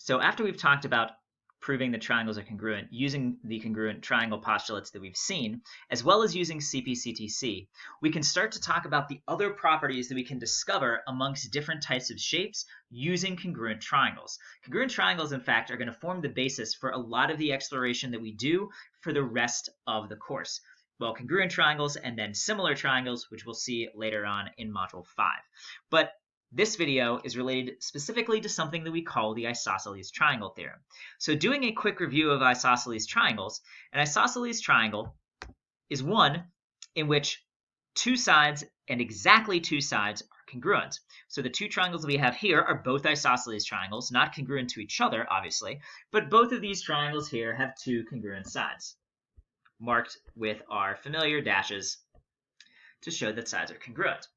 So after we've talked about proving that triangles are congruent using the congruent triangle postulates that we've seen, as well as using CP/CTC, we can start to talk about the other properties that we can discover amongst different types of shapes using congruent triangles. Congruent triangles, in fact, are going to form the basis for a lot of the exploration that we do for the rest of the course. Well, congruent triangles and then similar triangles, which we'll see later on in Module 5. But this video is related specifically to something that we call the isosceles triangle theorem. So doing a quick review of isosceles triangles, an isosceles triangle is one in which two sides and exactly two sides are congruent. So the two triangles we have here are both isosceles triangles, not congruent to each other, obviously, but both of these triangles here have two congruent sides, marked with our familiar dashes to show that sides are congruent.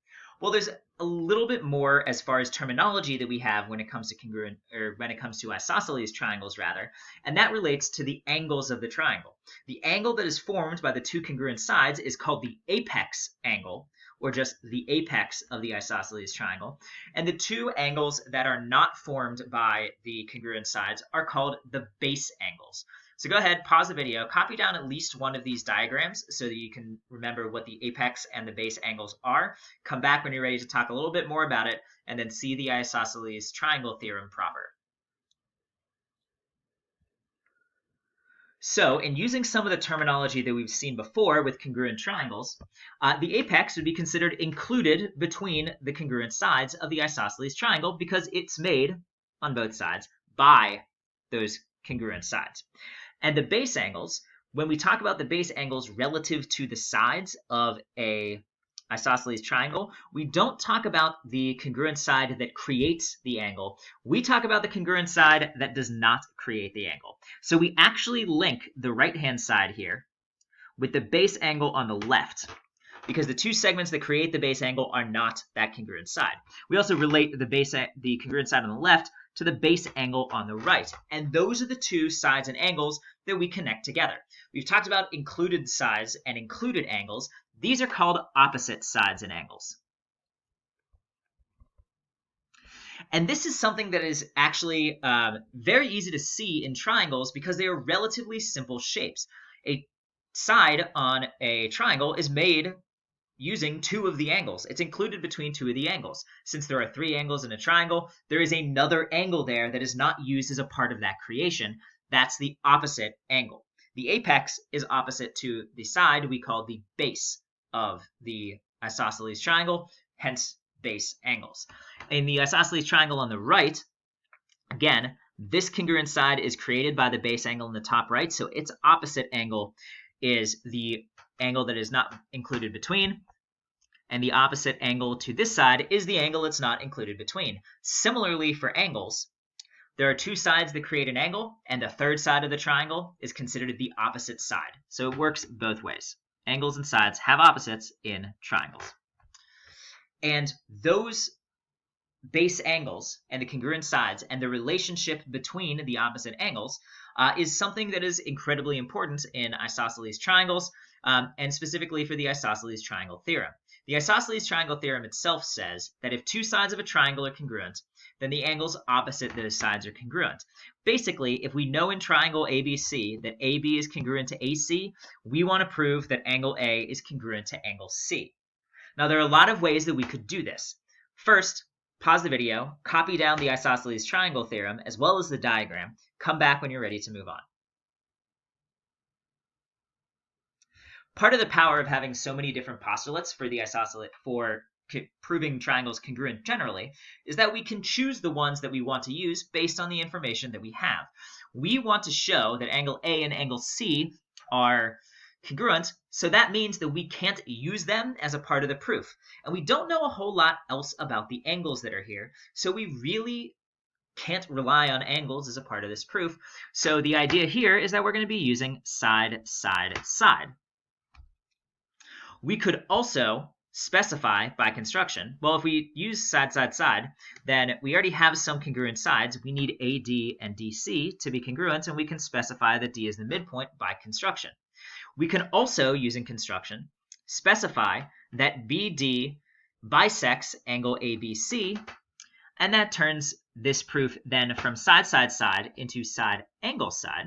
Well, there's a little bit more as far as terminology that we have when it comes to congruent, or when it comes to isosceles triangles rather, and that relates to the angles of the triangle. The angle that is formed by the two congruent sides is called the apex angle, or just the apex of the isosceles triangle, and the two angles that are not formed by the congruent sides are called the base angles. So go ahead, pause the video, copy down at least one of these diagrams so that you can remember what the apex and the base angles are. Come back when you're ready to talk a little bit more about it, and then see the isosceles triangle theorem proper. So in using some of the terminology that we've seen before with congruent triangles, the apex would be considered included between the congruent sides of the isosceles triangle because it's made on both sides by those congruent sides. And the base angles, when we talk about the base angles relative to the sides of a isosceles triangle, we don't talk about the congruent side that creates the angle. We talk about the congruent side that does not create the angle. So we actually link the right-hand side here with the base angle on the left, because the two segments that create the base angle are not that congruent side. We also relate the congruent side on the left to the base angle on the right. And those are the two sides and angles that we connect together. We've talked about included sides and included angles. These are called opposite sides and angles. And this is something that is actually very easy to see in triangles because they are relatively simple shapes. A side on a triangle is made using two of the angles. It's included between two of the angles. Since there are three angles in a triangle, there is another angle there that is not used as a part of that creation. That's the opposite angle. The apex is opposite to the side we call the base of the isosceles triangle, hence base angles. In the isosceles triangle on the right, again, this congruent side is created by the base angle in the top right, so its opposite angle is the angle that is not included between, and the opposite angle to this side is the angle it's not included between. Similarly, for angles, there are two sides that create an angle, and the third side of the triangle is considered the opposite side. So it works both ways. Angles and sides have opposites in triangles. And those base angles and the congruent sides and the relationship between the opposite angles is something that is incredibly important in isosceles triangles, and specifically for the isosceles triangle theorem. The isosceles triangle theorem itself says that if two sides of a triangle are congruent, then the angles opposite those sides are congruent. Basically, if we know in triangle ABC that AB is congruent to AC, we want to prove that angle A is congruent to angle C. Now, there are a lot of ways that we could do this. First, pause the video, copy down the isosceles triangle theorem as well as the diagram. Come back when you're ready to move on. Part of the power of having so many different postulates for the isosceles for proving triangles congruent generally is that we can choose the ones that we want to use based on the information that we have. We want to show that angle A and angle C are congruent, so that means that we can't use them as a part of the proof. And we don't know a whole lot else about the angles that are here, so we really can't rely on angles as a part of this proof. So the idea here is that we're going to be using side, side, side. We could also specify by construction, well, if we use side, side, side, then we already have some congruent sides. We need AD and DC to be congruent, and we can specify that D is the midpoint by construction. We can also, using construction, specify that BD bisects angle ABC, And that turns this proof then from side, side, side into side, angle, side.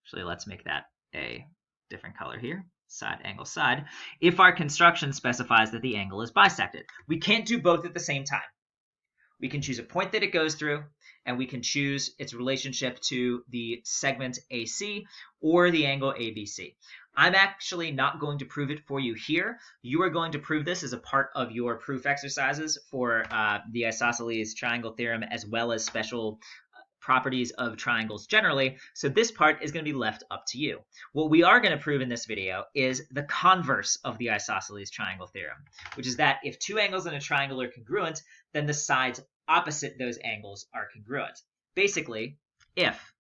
Actually, let's make that a different color here. Side, angle, side. If our construction specifies that the angle is bisected. We can't do both at the same time. We can choose a point that it goes through, and we can choose its relationship to the segment AC or the angle ABC. I'm actually not going to prove it for you here. You are going to prove this as a part of your proof exercises for the Isosceles triangle theorem, as well as special properties of triangles generally, so this part is going to be left up to you. What we are going to prove in this video is the converse of the isosceles triangle theorem, which is that if two angles in a triangle are congruent, then the sides opposite those angles are congruent. Basically, if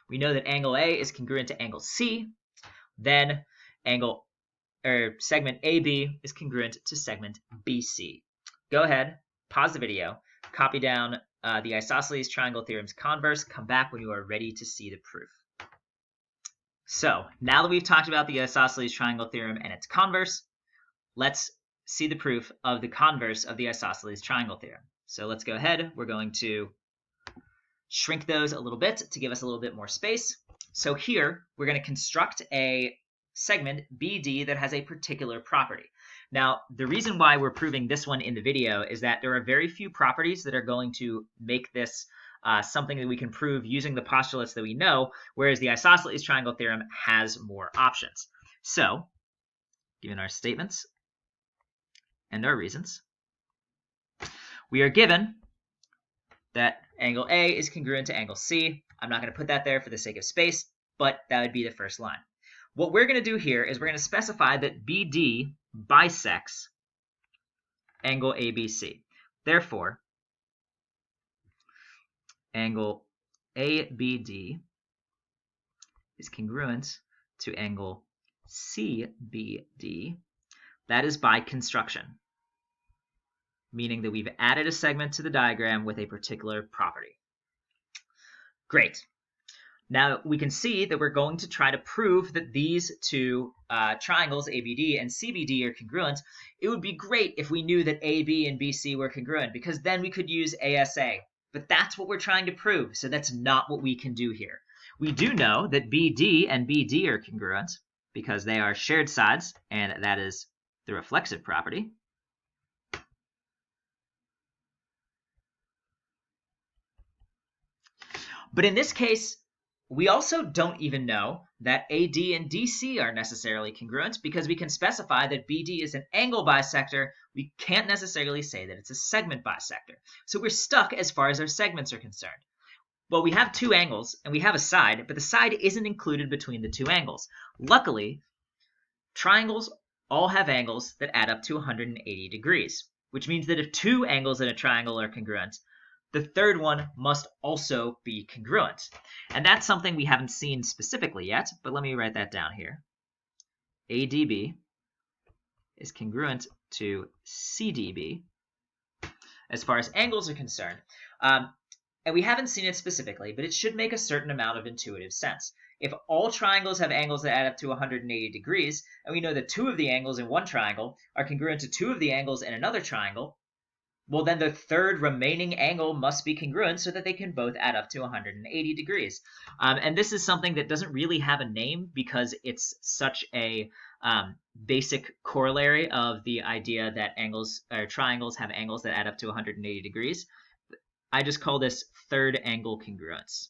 we know that angle A is congruent to angle C, then segment AB is congruent to segment BC. Go ahead, pause the video, copy down the isosceles triangle theorem's converse. Come back when you are ready to see the proof. So now that we've talked about the isosceles triangle theorem and its converse, let's see the proof of the converse of the isosceles triangle theorem. So let's go ahead. We're going to shrink those a little bit to give us a little bit more space. So here we're going to construct a segment BD that has a particular property. Now, the reason why we're proving this one in the video is that there are very few properties that are going to make this something that we can prove using the postulates that we know, whereas the isosceles triangle theorem has more options. So, given our statements and our reasons, we are given that angle A is congruent to angle C. I'm not going to put that there for the sake of space, but that would be the first line. What we're going to do here is we're going to specify that BD bisects angle ABC. Therefore, angle ABD is congruent to angle CBD. That is by construction, meaning that we've added a segment to the diagram with a particular property. Great. Now we can see that we're going to try to prove that these two triangles, ABD and CBD, are congruent. It would be great if we knew that AB and BC were congruent, because then we could use ASA. But that's what we're trying to prove, so that's not what we can do here. We do know that BD and BD are congruent because they are shared sides, and that is the reflexive property. But in this case, we also don't even know that AD and DC are necessarily congruent, because we can specify that BD is an angle bisector. We can't necessarily say that it's a segment bisector. So we're stuck as far as our segments are concerned. Well, we have two angles and we have a side, but the side isn't included between the two angles. Luckily, triangles all have angles that add up to 180 degrees, which means that if two angles in a triangle are congruent, the third one must also be congruent. And that's something we haven't seen specifically yet, but let me write that down here. ADB is congruent to CDB as far as angles are concerned. And we haven't seen it specifically, but it should make a certain amount of intuitive sense. If all triangles have angles that add up to 180 degrees, and we know that two of the angles in one triangle are congruent to two of the angles in another triangle, well, then the third remaining angle must be congruent so that they can both add up to 180 degrees. And this is something that doesn't really have a name because it's such a basic corollary of the idea that angles or triangles have angles that add up to 180 degrees. I just call this third angle congruence.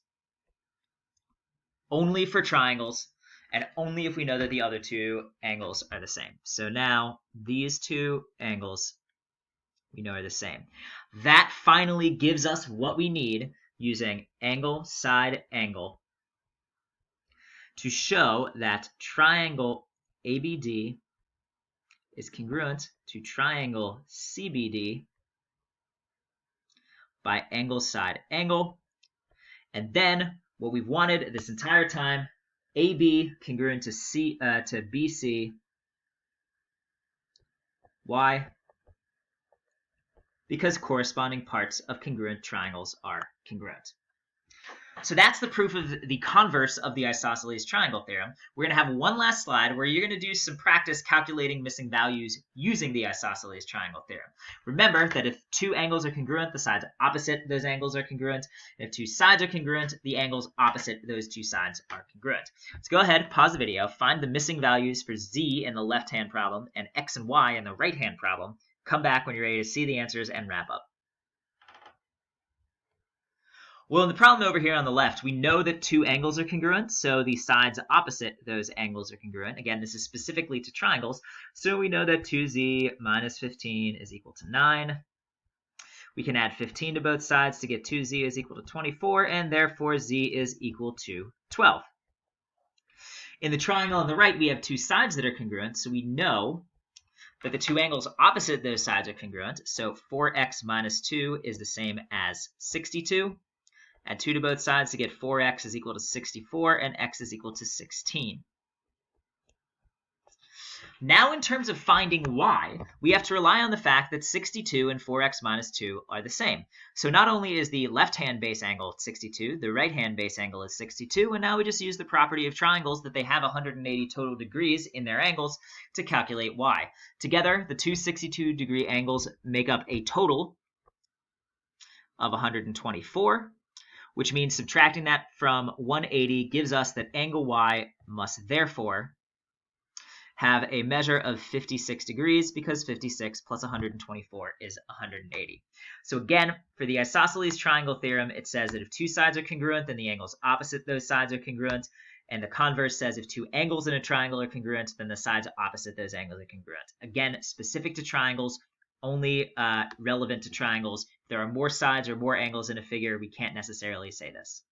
Only for triangles, and only if we know that the other two angles are the same. So now these two angles we know are the same. That finally gives us what we need using angle, side, angle to show that triangle ABD is congruent to triangle CBD by angle, side, angle. And then what we've wanted this entire time, AB congruent to BC. Why? Because corresponding parts of congruent triangles are congruent. So that's the proof of the converse of the isosceles triangle theorem. We're going to have one last slide where you're going to do some practice calculating missing values using the isosceles triangle theorem. Remember that if two angles are congruent, the sides opposite those angles are congruent. And if two sides are congruent, the angles opposite those two sides are congruent. Let's go ahead, pause the video, find the missing values for z in the left-hand problem and x and y in the right-hand problem. Come back when you're ready to see the answers and wrap up. Well, in the problem over here on the left, we know that two angles are congruent, so the sides opposite those angles are congruent. Again, this is specifically to triangles, so we know that 2z minus 15 is equal to 9. We can add 15 to both sides to get 2z is equal to 24, and therefore z is equal to 12. In the triangle on the right, we have two sides that are congruent, so we know that the two angles opposite those sides are congruent, so 4x minus 2 is the same as 62. Add 2 to both sides to get 4x is equal to 64 and x is equal to 16. Now in terms of finding y, we have to rely on the fact that 62 and 4x minus 2 are the same. So not only is the left-hand base angle 62, the right-hand base angle is 62, and now we just use the property of triangles that they have 180 total degrees in their angles to calculate y. Together, the two 62-degree angles make up a total of 124. Which means subtracting that from 180 gives us that angle y must therefore have a measure of 56 degrees because 56 plus 124 is 180. So again, for the isosceles triangle theorem, it says that if two sides are congruent, then the angles opposite those sides are congruent. And the converse says if two angles in a triangle are congruent, then the sides opposite those angles are congruent. Again, specific to triangles, only relevant to triangles. If there are more sides or more angles in a figure, we can't necessarily say this.